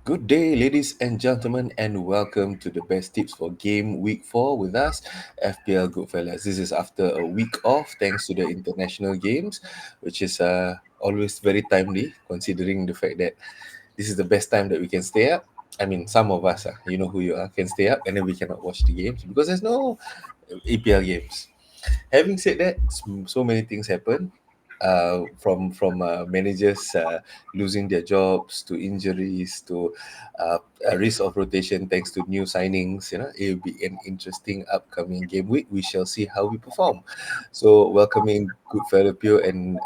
Good day, ladies and gentlemen, and welcome to the best tips for Gameweek 4 with us, FPL Goodfellas. This is after a week off thanks to the international games, which is always very timely considering the fact that this is the best time that we can stay up. I mean, some of us, you know who you are, can stay up and then we cannot watch the games because there's no EPL games. Having said that, so many things happen. From managers losing their jobs to injuries to a risk of rotation thanks to new signings. It will be an interesting upcoming game week. We shall see how we perform. So welcoming Goodfellow Pio, and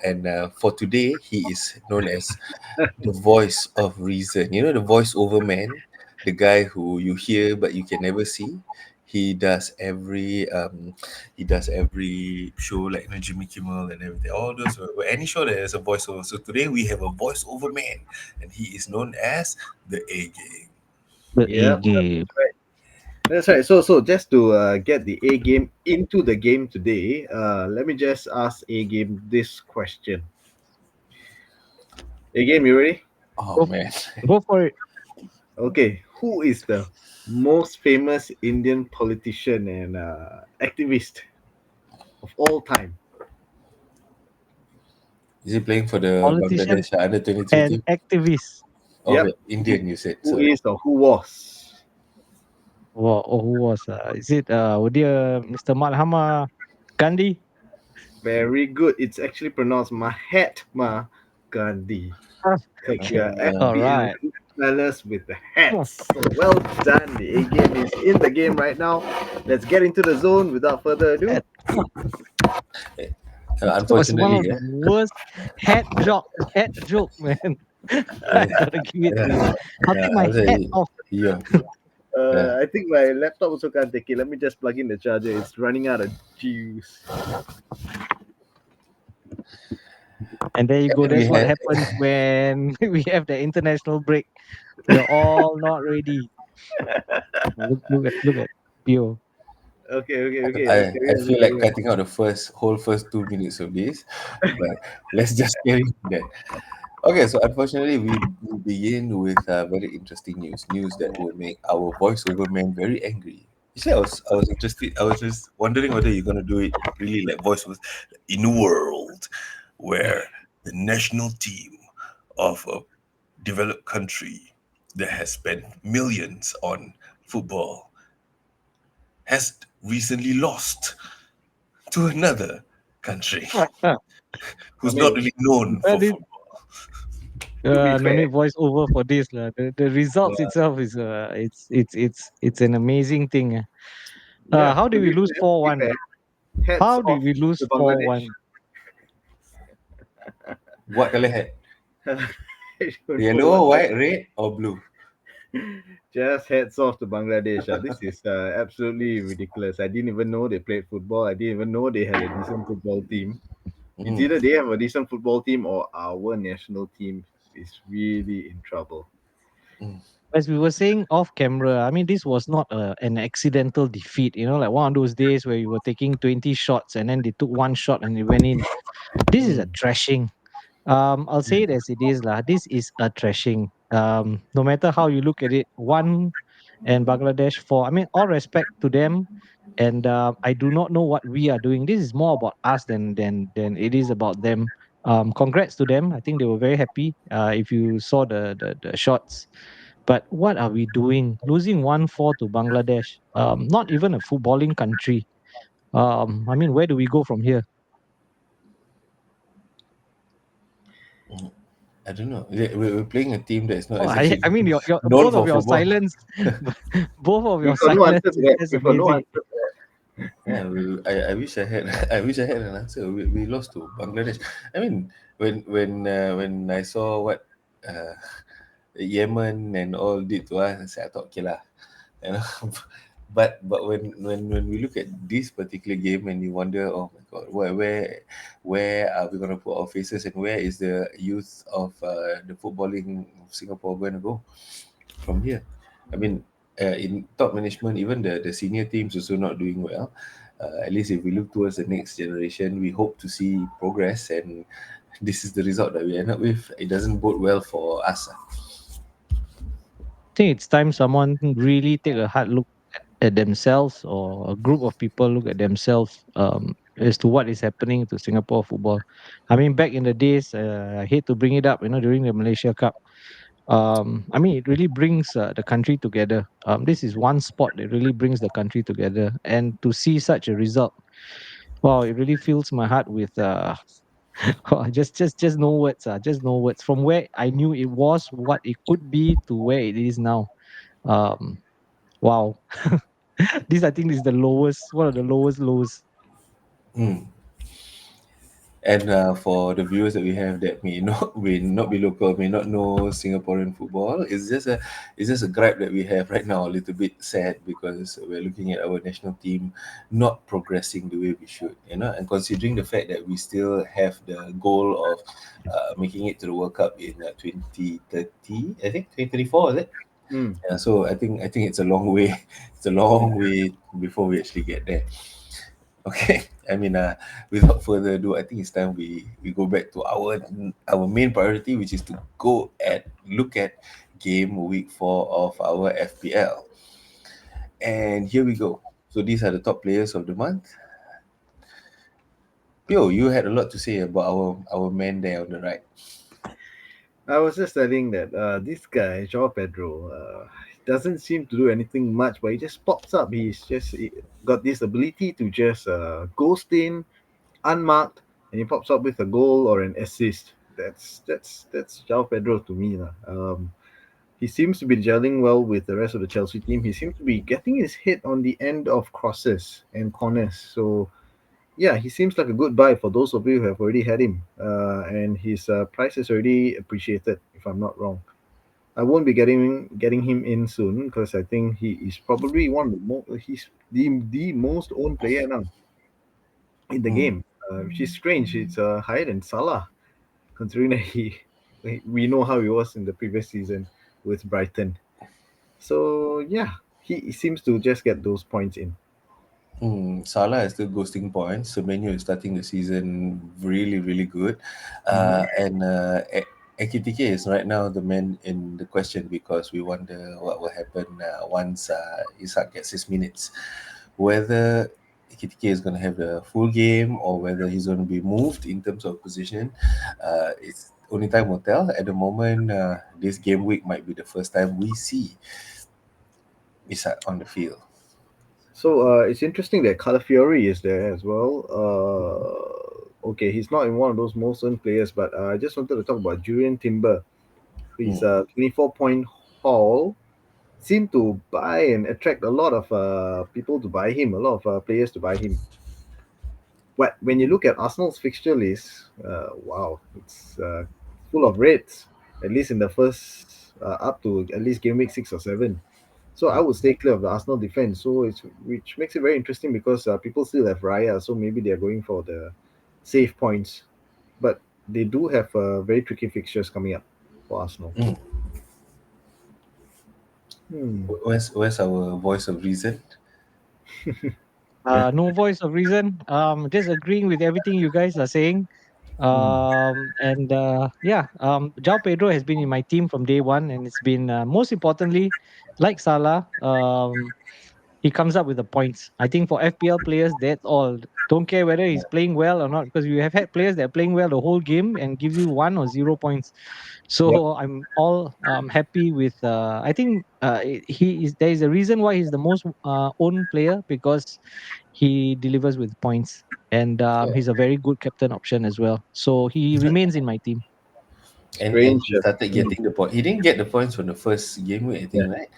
for today he is known as the voice of reason. You know, the voice-over man, the guy who you hear but you can never see. He does every show like Jimmy Kimmel and everything. All those any show that has a voiceover. So today we have a voice-over man, and he is known as the A Game. The A Yep, game. that's right. So just to get the A game into the game today, let me just ask A game this question. A game, you ready? Oh Go, man, go for it. Okay. Who is the most famous Indian politician and activist of all time? is he playing for the Politician Bangladesh under 23 and team? activist. Oh Yep. wait, Indian you said. Who Sorry. is or who was? Who was? Is it dia Mr. Mahatma Gandhi? Very good. It's actually pronounced Mahatma Gandhi. Ah, Take your Uh, all FPL right. fellas with the Hmm. hats. So well done. The A game is in the game right now. Let's get into the zone without further ado. That, that was one unfortunately, of the worst head joke, man. I gotta give it to you. I'll take I my would hat say, off. yeah, yeah. I think my laptop also can't take it. Let me just plug in the charger. It's running out of juice. And there you go. We That's what had happens when we have the international break. We're all not ready. Look at Pio. Okay. I, Carry I on, feel like carry on. cutting out the first 2 minutes of this, but let's just carry on that. Okay, so unfortunately, we begin with very interesting news. News that will make our voiceover man very angry. Actually, I was interested. I was just wondering whether you're gonna do it really like voiceovers in a world where the national team of a developed country that has spent millions on football has recently lost to another country I who's not mean, really known Well, for football. to be no fair, need voice over for this lah. The results yeah, itself is it's an amazing thing. yeah. How did we lose To be 4-1? fair, hats How did off we lose to four Bangladesh. one? What color hat? I don't know what. Yellow, white, red, or blue? Just heads off to Bangladesh. This is absolutely ridiculous. I didn't even know they played football. I didn't even know they had a decent football team. It's Mm. either they have a decent football team or our national team is really in trouble. Mm. As we were saying off camera, I mean, this was not an accidental defeat. Like one of those days where you were taking 20 shots and then they took one shot and it went in. This is a Mm. trashing. I'll say it as it is, lah. This is a trashing. No matter how you look at it, one and Bangladesh four. I mean, all respect to them, and I do not know what we are doing. This is more about us than it is about them. Congrats to them. I think they were very happy. If you saw the shots, but what are we doing? Losing 1-4 to Bangladesh. Not even a footballing country. I mean, where do we go from here? Mm. I don't know. We're playing a team that is not Oh, I exactly mean, your known both of for your football. silence, both of We your got no answer silence to is that. just We got no amazing. answer to that. Yeah, I wish I had I wish I had an answer. We lost to Bangladesh. I mean, when I saw what uh, Yemen and all did to us, I thought, okay lah, you know. But when we look at this particular game and you wonder, oh my God, where are we gonna put our faces and where is the youth of the footballing of Singapore going to go from here? I mean, in top management, even the senior teams also not doing well. At least if we look towards the next generation, we hope to see progress, and this is the result that we end up with. It doesn't bode well for us. think it's time someone really take a hard look at themselves, or a group of people look at themselves, as to what is happening to Singapore football. I mean, back in the days, I hate to bring it up, during the Malaysia Cup. I mean, it really brings the country together. This is one sport that really brings the country together, and to see such a result, wow, it really fills my heart with just no words, just no words. From where I knew it was, what it could be, to where it is now. Um, wow. This, I think, is the lowest, one of the lowest lows. Mm. And for the viewers that we have that may not be local, may not know Singaporean football, it's just a gripe that we have right now. A little bit sad because we're looking at our national team not progressing the way we should, and considering the fact that we still have the goal of making it to the World Cup in 2030, I think 2034, is it? Mm. Yeah, so I think it's a long way. It's a long way before we actually get there. Okay, I mean, without further ado, I think it's time we go back to our main priority, which is to go at look at game week 4 of our FPL. And here we go. So these are the top players of the month. Pio, you had a lot to say about our man there on the right. I was just telling that this guy, Joao Pedro, doesn't seem to do anything much, but he just pops up. He got this ability to just ghost in unmarked, and he pops up with a goal or an assist. That's Joao Pedro to me, lah. He seems to be gelling well with the rest of the Chelsea team. He seems to be getting his hit on the end of crosses and corners. So yeah, he seems like a good buy for those of you who have already had him. And his price is already appreciated, if I'm not wrong. I won't be getting him in soon because I think he is probably one of the he's the most owned player now in the Mm, game, which is strange. It's higher than Salah, considering that we know how he was in the previous season with Brighton. So yeah, he seems to just get those points in. Salah is still ghosting points. So Menu is starting the season really, really good. Mhm. And Ekitike is right now the man in the question because we wonder what will happen once Isak gets his minutes. Whether Ekitike is going to have the full game or whether he's going to be moved in terms of position, it's only time will tell. At the moment, this game week might be the first time we see Isak on the field. So it's interesting that Calafiori is there as well. Okay, he's not in one of those most earned players, but I just wanted to talk about Julian Timber. His Mm, 24-point haul seemed to buy and attract a lot of people to buy him, a lot of players to buy him. But when you look at Arsenal's fixture list, wow, it's full of reds, at least in the first up to at least game week 6 or 7. So I would stay clear of the Arsenal defense. So it's which makes it very interesting because people still have Raya, so maybe they're going for the save points. But they do have very tricky fixtures coming up for Arsenal. mm. Hmm. Where's our voice of reason? No voice of reason. Just agreeing with everything you guys are saying. Hmm. And yeah, Jao Pedro has been in my team from day one, and it's been most importantly, like Salah, he comes up with the points. I think for FPL players, that's all. Don't care whether he's playing well or not, because you have had players that are playing well the whole game and gives you 1 or 0 points. Yep. So I'm all happy with. I think he is. There is a reason why he's the most owned player, because he delivers with points, and Yeah. he's a very good captain option as well. So he remains in my team. And Strange. he started Hmm. getting the point. He didn't get the points from the first game week, I Yeah. think, right?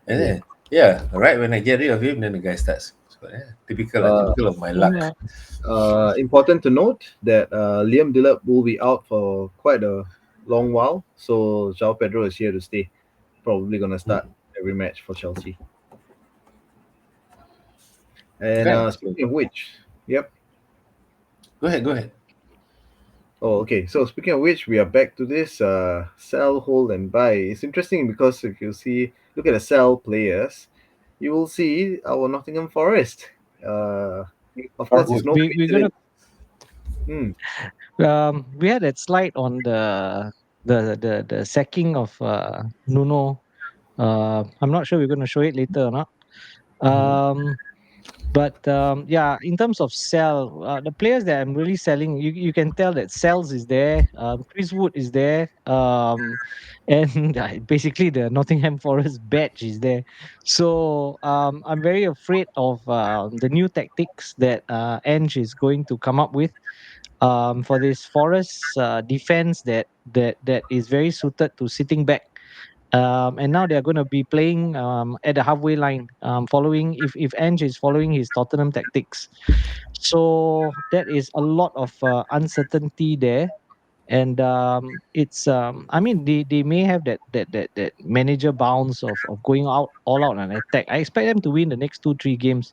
And Yeah. then yeah, right when I get rid of him, then the guy starts. So yeah, Uh, typical of my luck. Yeah. Important to note that Liam Dillard will be out for quite a long while, so João Pedro is here to stay. Probably gonna Mm. start every match for Chelsea. And Right. So speaking of which, yep. go ahead. Oh, okay. So speaking of which, we are back to this sell, hold, and buy. It's interesting because if you look at the sell players, you will see our Nottingham Forest. Uh, of course, it's Good. no We're gonna. coincidence. Hmm. We had that slide on the sacking of Nuno. I'm not sure we're going to show it later or not. Mhm. Um, but yeah, in terms of sell, the players that I'm really selling, you can tell that Sells is there, Chris Wood is there, and basically the Nottingham Forest badge is there. So I'm very afraid of the new tactics that Ange is going to come up with for this Forest defense that is very suited to sitting back. And now they're going to be playing at the halfway line, following if Ange is following his Tottenham tactics. So that is a lot of uncertainty there. And it's I mean they may have that manager bounce of going out all out and attack. I expect them to win the next 2-3 games,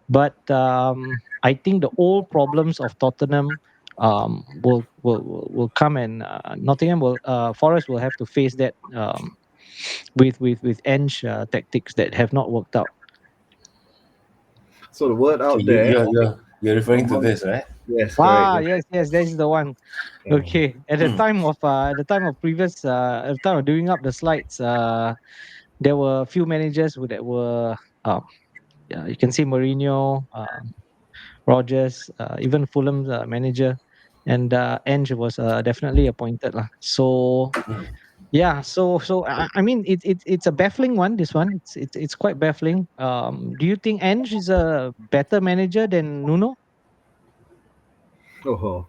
but I think the old problems of Tottenham will come, and Nottingham will Forest will have to face that with Ange tactics that have not worked out. So the word So out there, you're referring to among this, right? yes, correct. Ah, yes, yes, that is the one. Yeah. Okay, at the time of previous at the time of doing up the slides, there were a few managers that were uh, yeah, you can see Mourinho, Rogers, even Fulham's manager, and Ange was definitely appointed lah. So Mm. yeah, so I mean it's a baffling one. This one it's quite baffling. Do you think Ange is a better manager than Nuno? Oh,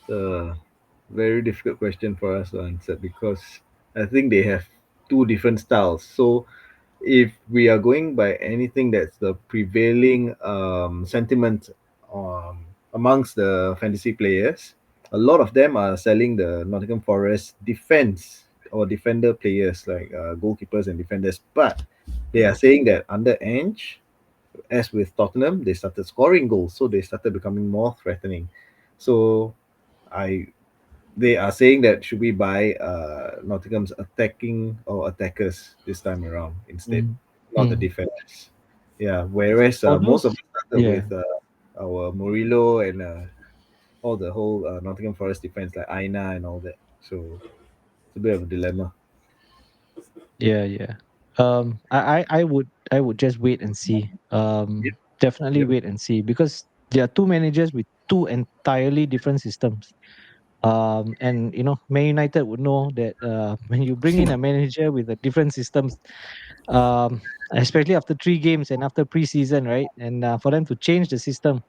a very difficult question for us to answer because I think they have two different styles. So if we are going by anything that's the prevailing sentiment amongst the fantasy players, a lot of them are selling the Nottingham Forest defense or defender players like goalkeepers and defenders. But they are saying that under Ange, as with Tottenham, they started scoring goals, so they started becoming more threatening. So I they are saying that should we buy Nottingham's attacking or attackers this time around instead, Mm. not the Mm. defenders. Yeah, whereas For most of those, it started yeah. with our Murillo and all the whole Nottingham Forest defense like Aina and all that. So it's a bit of a dilemma. Yeah, yeah. I would just wait and see. Yep. Definitely Yep. wait and see because there are two managers with two entirely different systems. And Man United would know that when you bring in a manager with a different systems, especially after 3 games and after preseason, right? And for them to change the system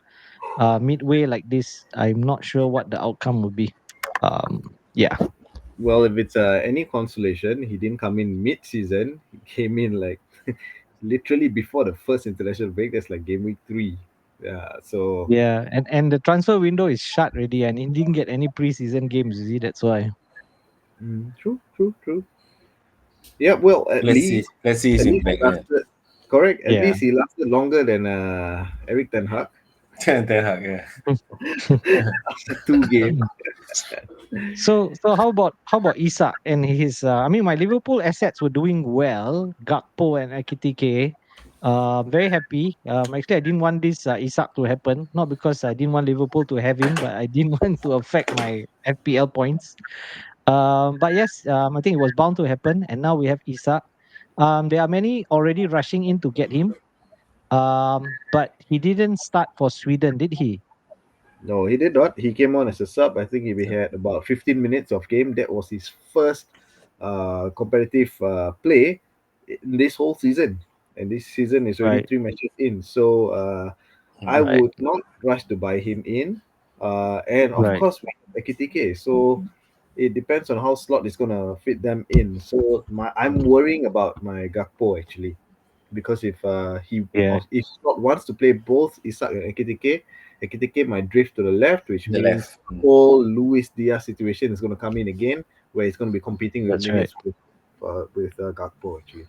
midway like this, I'm not sure what the outcome would be. Yeah, Well, if it's any consolation, he didn't come in mid-season. He came in like literally before the first international break. That's like game week 3. Yeah. So yeah, and the transfer window is shut already, and he didn't get any preseason games. You see, that's why. true, true, true. Yeah, well, Let's see his at least he impact. Yeah. lasted. Correct. At Yeah. least he lasted longer than Eric Ten Hag Ten Hag, yeah. after 2 games. So how about Isak and his? I mean, my Liverpool assets were doing well. Gakpo and Ekitike. Very happy. Actually, I didn't want this Isak to happen. Not because I didn't want Liverpool to have him, but I didn't want to affect my FPL points. But yes, I think it was bound to happen, and now we have Isak. There are many already rushing in to get him. But he didn't start for Sweden, did he? No, he did not. He came on as a sub. I think he had about 15 minutes of game. That was his first competitive play in this whole season. And this season is already Right, 3 matches in. So I Mhm. right, would not rush to buy him in. And of right. course, we have Ekitike. So it depends on how slot is going to fit them in. So I'm worrying about my Gakpo actually because Yeah, if Scott wants to play both Isak and Ekitike might drift to the left, which The means left. whole Luis Diaz situation is going to come in again, where he's going to be competing with that's right. minutes with Gakpo actually.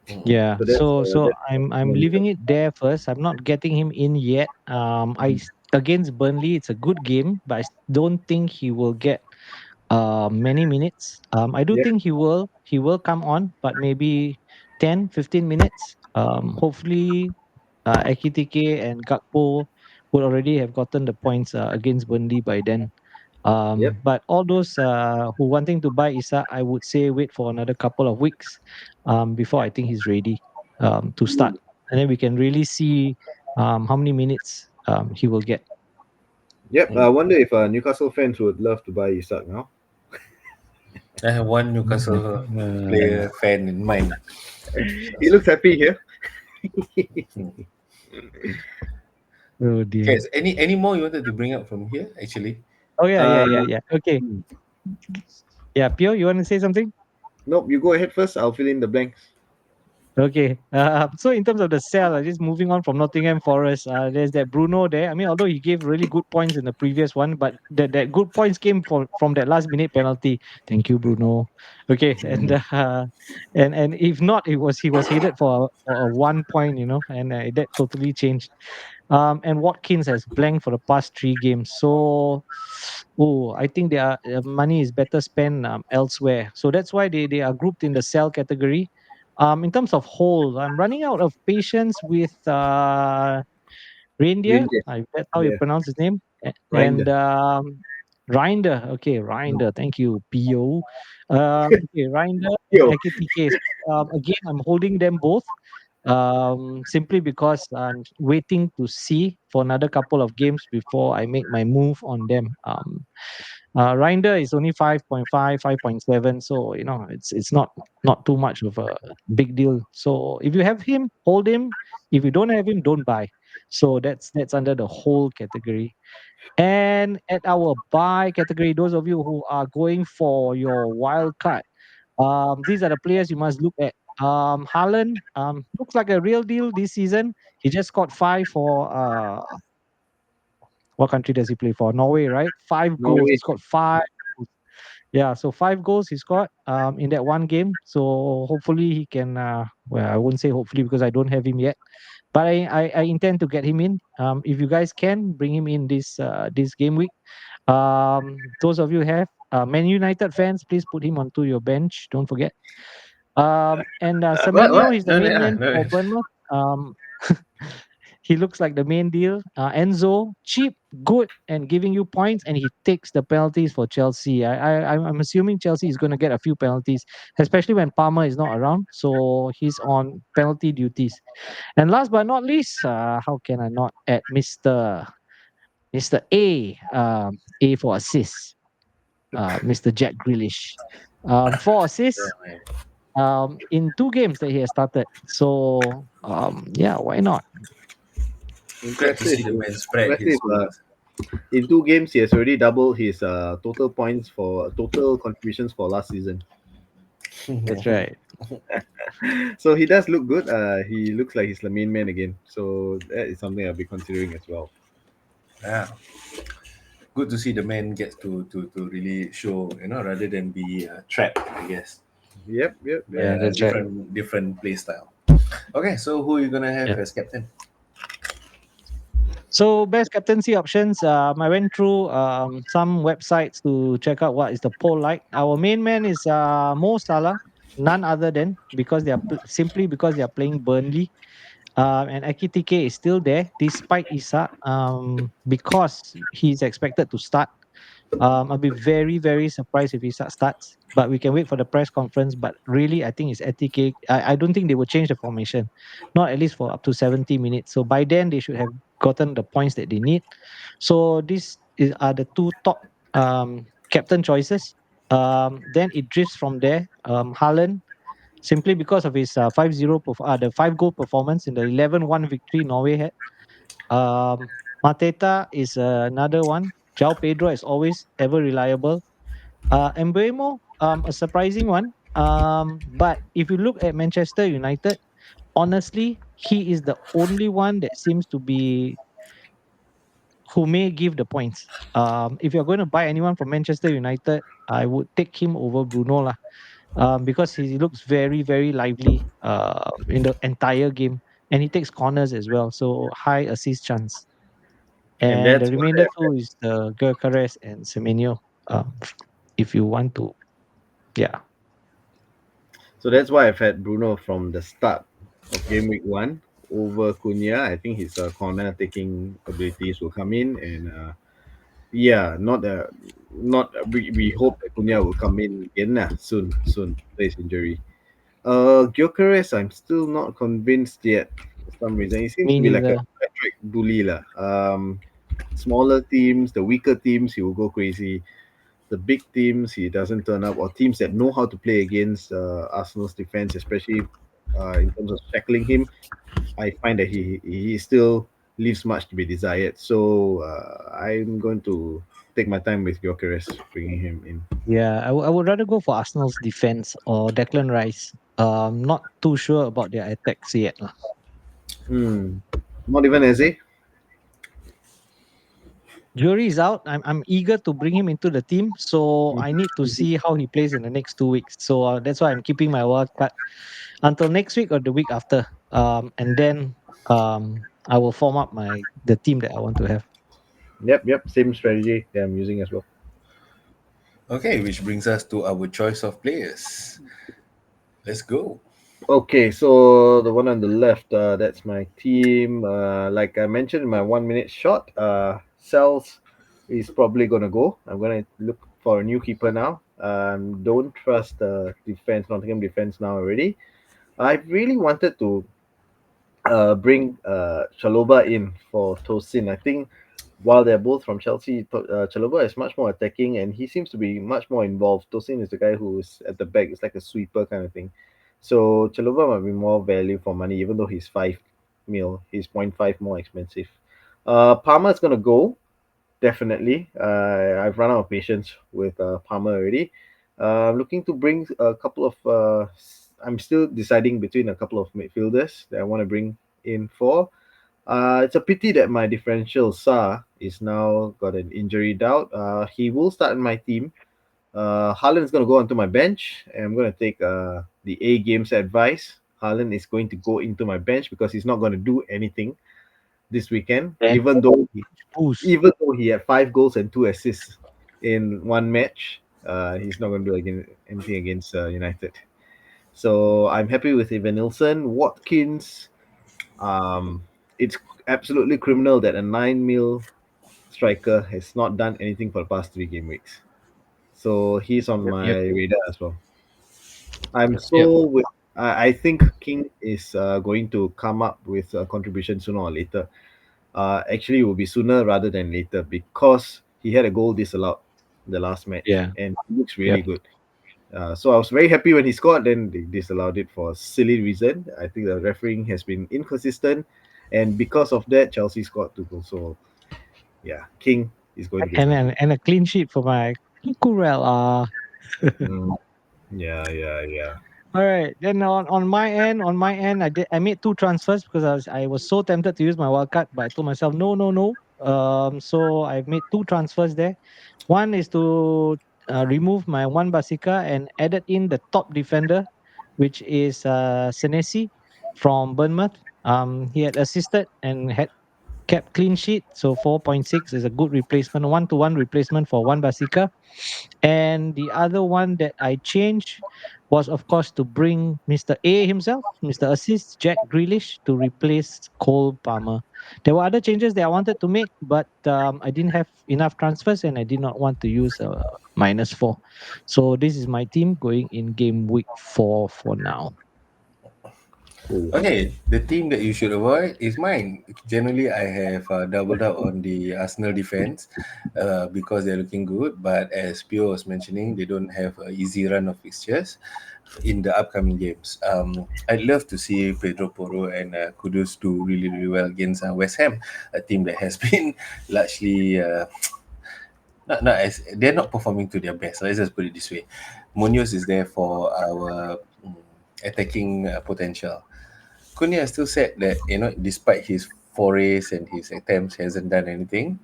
Mm. Yeah, So so that's I'm my little. leaving it there first. I'm not getting him in yet. Against Burnley, it's a good game, but don't think he will get many minutes. I do Yeah, think he will come on, but maybe 10, 15 minutes. Hopefully, Ekitike and Gakpo would already have gotten the points against Burnley by then. Yep. But all those who wanting to buy Isak, I would say wait for another couple of weeks before I think he's ready to start, and then we can really see how many minutes he will get. Yep. I Mm. wonder if Newcastle fans would love to buy Isak now. I have one Newcastle player fan in mind. He looks happy here. Hmm. Oh Okay, dear. so any more you wanted to bring up from here? Actually, Oh yeah, yeah, Uh, yeah, yeah. Okay. hmm. Yeah, Pio, you want to say something? Nope. You go ahead first. I'll fill in the blanks. Okay. So in terms of the sell, just moving on from Nottingham Forest, there's that Bruno there. I mean, although he gave really good points in the previous one, but that good points came from that last minute penalty. Thank you, Bruno. Okay, and Mhm. and if not, he was headed for a 1 point, and that totally changed. And Watkins has blanked for the past 3 games. So, I think their money is better spent elsewhere. So that's why they are grouped in the sell category. In terms of hold, I'm running out of patience with Reindeer. Rangers. That's how you Yeah. pronounce his name. And Grinder. Reinder. Okay, Mm. Reinder. Thank you, PO. Okay, Reinder and Yo. Ekitike. Again, I'm holding them both simply because I'm waiting to see for another couple of games before I make my move on them. Reinder is only 5.5, 5.7, so it's not too much of a big deal. So if you have him, hold him. If you don't have him, don't buy. So that's under the whole category. And at our buy category, those of you who are going for your wild card, these are the players you must look at. Haaland looks like a real deal this season. He just scored five for what country does he play for? Norway, right? 5 goals. He Norway. scored five. Yeah, so 5 goals he scored in that one game. So hopefully he can. Well, I won't say hopefully because I don't have him yet, but I intend to get him in. If you guys can bring him in this game week. Those of you who have Man United fans, please put him onto your bench. Don't forget. And what? Semenyo, What? he's the No, no, main man no. for Bournemouth. He looks like the main deal. Enzo, cheap, good, and giving you points, and he takes the penalties for Chelsea. I'm assuming Chelsea is going to get a few penalties, especially when Palmer is not around. So he's on penalty duties. And last but not least, how can I not add Mister A? A for assist. Mr. Jack Grealish. 4 assists Yeah, man. in 2 games that he has started. So yeah, why not? Glad to Impressive. see the man spread his Impressive. wings. In 2 games, he has already doubled his total points for total contributions for last season. That's right. So he does look good. He looks like he's the main man again. So that is something I'll be considering as well. Yeah, good to see the man get to really show, rather than be trapped. I guess Yep, yep, by yep. Yeah, a that's right. different play style. Okay, so who are you gonna have Yeah. as captain? So best captaincy options. I went through some websites to check out what is the poll like. Our main man is Mo Salah, none other than because simply because they are playing Burnley. And Ekitike is still there despite Isak. Because he's expected to start. I'll be very, very surprised if Isak starts, but we can wait for the press conference. But really, I think it's etiquette. I don't think they will change the formation, not at least for up to 70 minutes. So by then, they should have gotten the points that they need. So are the two top captain choices. Then it drifts from there. Haaland, simply because of his 5-0, the 5 goal performance in the 11-1 victory Norway had. Um, Mateta is another one. João Pedro is always ever reliable. Embuemo, a surprising one. But if you look at Manchester United, honestly, he is the only one that seems to be who may give the points. If you're going to buy anyone from Manchester United, I would take him over Bruno lah. Because he looks very, very lively in the entire game, and he takes corners as well. So high assist chance. And And the that's why remainder two is the Gyökeres and Semenyo. If you want to, yeah, I've had Bruno from the start of game week one over Cunha. I think his corner taking abilities will come in, and Yeah, we hope that Cunha will come in again soon place injury. Gyökeres, I'm still not convinced yet for some reason. He seems Me to be like a neither. electric bully lah. Smaller teams, the weaker teams, he will go crazy. The big teams, he doesn't turn up, or teams that know how to play against Arsenal's defense, especially in terms of shackling him. I find that he still leaves much to be desired. So I'm going to take my time with Gyökeres, bringing him in. Yeah, I would rather go for Arsenal's defense or Declan Rice. Not too sure about their attacks yet lah. Hmm. Not even Eze. Jury is out. I'm eager to bring him into the team, so I need to see how he plays in the next 2 weeks. So that's why I'm keeping my wild card until next week or the week after. And then I will form up the team that I want to have. Yep. Same strategy that I'm using as well. Okay, which brings us to our choice of players. Let's go. Okay, so the one on the left, that's my team. Like I mentioned in my 1 minute shot, Cells is probably gonna go. I'm gonna look for a new keeper now. Don't trust the defense, Nottingham defense now already. I really wanted to bring Chaloba in for Tosin. I think while they're both from Chelsea, Chaloba is much more attacking and he seems to be much more involved. Tosin is the guy who's at the back. It's like a sweeper kind of thing. So Chaloba might be more value for money, even though he's 5 mil. He's point 0.5 more expensive. Palmer is gonna go definitely. I've run out of patience with Palmer already. Looking to bring a couple of. I'm still deciding between a couple of midfielders that I want to bring in for. It's a pity that my differential Sa is now got an injury doubt. He will start in my team. Haaland's going to go onto my bench, and I'm going to take the A games advice. Haaland is going to go into my bench because he's not going to do anything this weekend, Then boost. even though he had 5 goals and 2 assists in one match. He's not going to do anything against United. So I'm happy with Evan Nilsson. Watkins, um, it's absolutely criminal that a 9 mil striker has not done anything for the past 3 game weeks. So he's on Yep, my yep, radar as well. I'm yep, yep. so with. I think King is going to come up with a contribution sooner or later. Actually, it will be sooner rather than later because he had a goal disallowed the last match Yeah, and he looks really yep. good. So I was very happy when he scored. Then they disallowed it for a silly reason. I think the refereeing has been inconsistent, and because of that, Chelsea scored 2 goals. So yeah, King is going to get And my and, vote. and a clean sheet for my Kurel. Mm, yeah. All right. Then on my end, I made two transfers because I was so tempted to use my wildcard, but I told myself no, no, no. So I've made two transfers there. One is to remove my one Basika and added in the top defender, which is Senesi from Bournemouth. He had assisted and had kept clean sheet, so 4.6 is a good replacement, one-to-one replacement for one Basika. And the other one that I changed was, of course, to bring Mr. A himself, Mr. Assist, Jack Grealish, to replace Cole Palmer. There were other changes that I wanted to make, but I didn't have enough transfers and I did not want to use -4. So this is my team going in game week 4 for now. Cool. Okay, the team that you should avoid is mine. Generally, I have doubled up on the Arsenal defense because they're looking good. But as Pio was mentioning, they don't have an easy run of fixtures in the upcoming games. I'd love to see Pedro Porro and Kudus do really, really well against West Ham, a team that has been largely not as they're not performing to their best. Let's just put it this way. Munoz is there for our attacking potential. Cunha still said that despite his forays and his attempts, he hasn't done anything.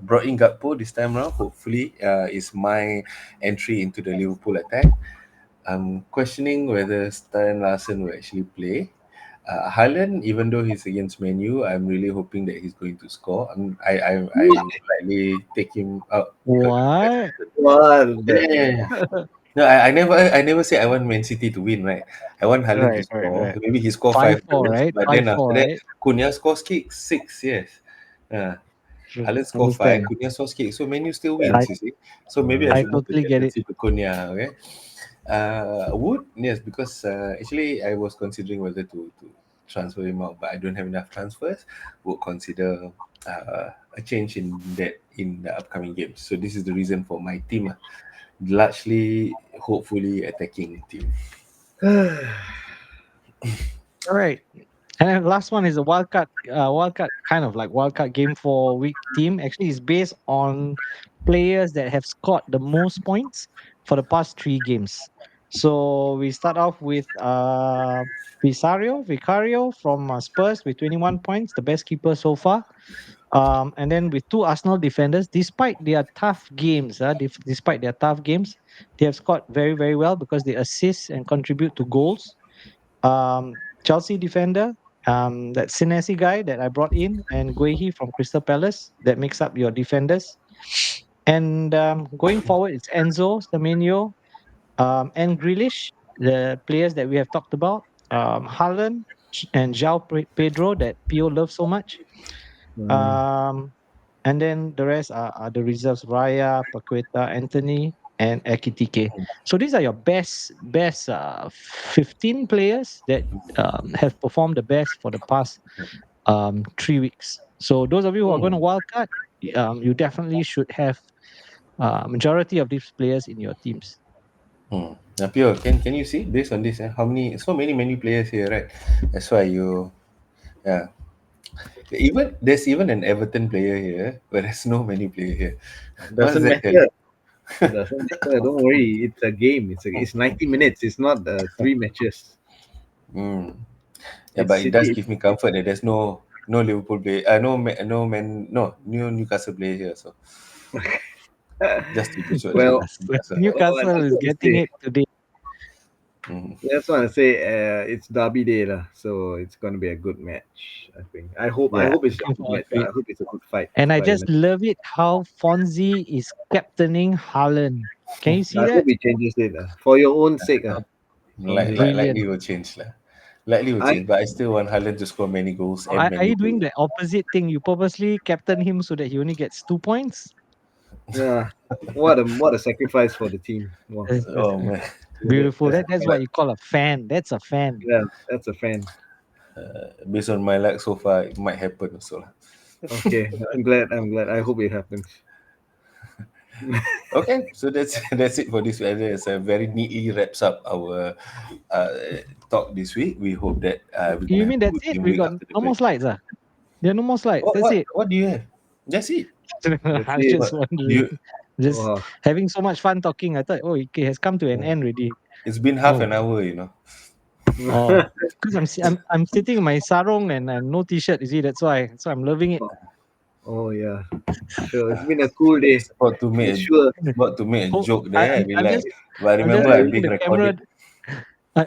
Brought in Gakpo this time around. Hopefully, is my entry into the Liverpool attack. I'm questioning whether Stein Larsen will actually play. Haaland, even though he's against Menu, I'm really hoping that he's going to score. I will likely take him out because What? What the yeah. No, I never say I want Man City to win, right? I want Haaland to Right, right, score. right. Maybe he score Five five four, goals, right? but Five then four, after that, right? Cunha scores six. Yes. Uh, True. Haaland score 5, Understand. Cunha scores kick. So Menu still Yeah. wins, you see. So maybe I I should move the totally get it. captaincy to Cunha, okay? Wood, yes, because actually I was considering whether to transfer him out, but I don't have enough transfers. Would consider a change in that in the upcoming games. So this is the reason for my team, largely, hopefully, attacking team. All right. And then last one is a wildcard kind of like wildcard game for week team. Actually, it's based on players that have scored the most points for the past 3 games. So we start off with Vicario from Spurs with 21 points, the best keeper so far. And then with two Arsenal defenders, despite their tough games, they have scored very, very well because they assist and contribute to goals. Chelsea defender, that Senesi guy that I brought in, and Guehi from Crystal Palace that makes up your defenders. And going forward, it's Enzo, Semenyo, and Grealish, the players that we have talked about. Haaland and Pedro that Pio loves so much. Mm. Um, and then the rest are the reserves: Raya, Paqueta, Anthony, and Ekitike. So these are your best 15 players that have performed the best for the past 3 weeks. So those of you who are going to Hmm. wildcard, you definitely should have majority of these players in your teams. Hmm. Now, Pure, can you see based on this? How many so many players here, right? That's why you yeah. Even there's even an Everton player here, but there's no many player here. What does Doesn't that tell you? matter. Doesn't matter. Don't worry. It's a game. It's 90 minutes. It's not three matches. Mm. Yeah, It's but it does City. give me comfort that there's no Liverpool player, no Newcastle player here. So just to be sure that Well, Newcastle. all I Newcastle just is want to getting say, it today. Mm. just want to say, it's Derby Day lah, so it's going to be a good match. I think. I Yeah, hope it's a looking good forward match. to it. I hope it's a good fight. And I But just love it how Fonzie is captaining Haaland. Can you see I hope that? he changes it for your own sake, Fonzie. Likely Brilliant. will change lah. Likely will I change, but I still want Haaland to score many goals and Are many you doing goals. the opposite thing? You purposely captain him so that he only gets 2 points? Yeah, what a sacrifice for the team. Wow, Oh man, Beautiful. that's That's what you call a fan. That's a fan. yeah, that's a fan. based on my luck so far, it might happen also lah. Okay, I'm glad. I'm glad. I hope it happens. Okay, so that's that's it for this. It's a very neatly wraps up our uh, talk this week. We hope that we're You gonna have mean a that's good it? game We week got after the no more break. slides. There are no more slides. What That's what it. what do you have? That's it. That's I was it. just What do wondering. you? Just Wow. having so much fun talking. I thought, oh, it has come to an end already. It's been half Oh, an hour, you know. oh. Because I'm sitting in my sarong and no t-shirt. You see, that's why. So I'm loving it. Oh yeah. Sure. It's been a cool day for sure. About to make a Oh, joke I, there. I I'm, mean, I'm like, just but I'm just remember, I'm hoping being the camera. recorded.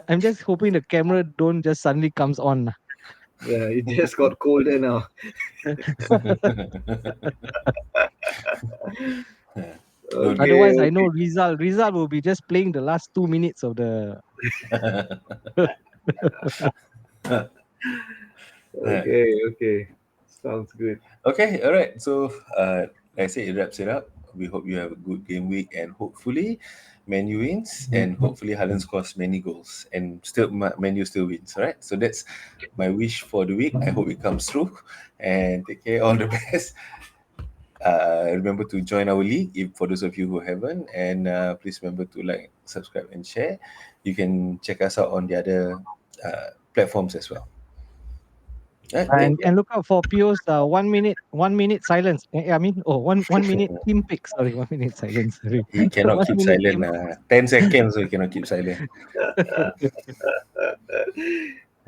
I'm just hoping the camera don't just suddenly comes on. Yeah, it just got colder now. Don't. Okay, Otherwise, I know okay, Rizal will be just playing the last 2 minutes of the. okay. Sounds good. Okay, all right. So, like I say, it wraps it up. We hope you have a good game week, and hopefully, Manu wins, and hopefully, Haaland scores many goals, and still, Manu still wins. All right. So that's my wish for the week. I hope it comes through, and take care. All the best. Remember to join our league if for those of you who haven't, and please remember to like, subscribe, and share. You can check us out on the other platforms as well. All right, take And care. look out for Pio's 1 minute silence. I mean, oh, one minute team pick. Sorry, 1 minute silence. Sorry, He cannot one keep minute silent. team. 10 seconds, so he cannot keep silent.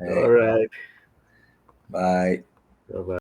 All All right. right. Bye. Bye bye.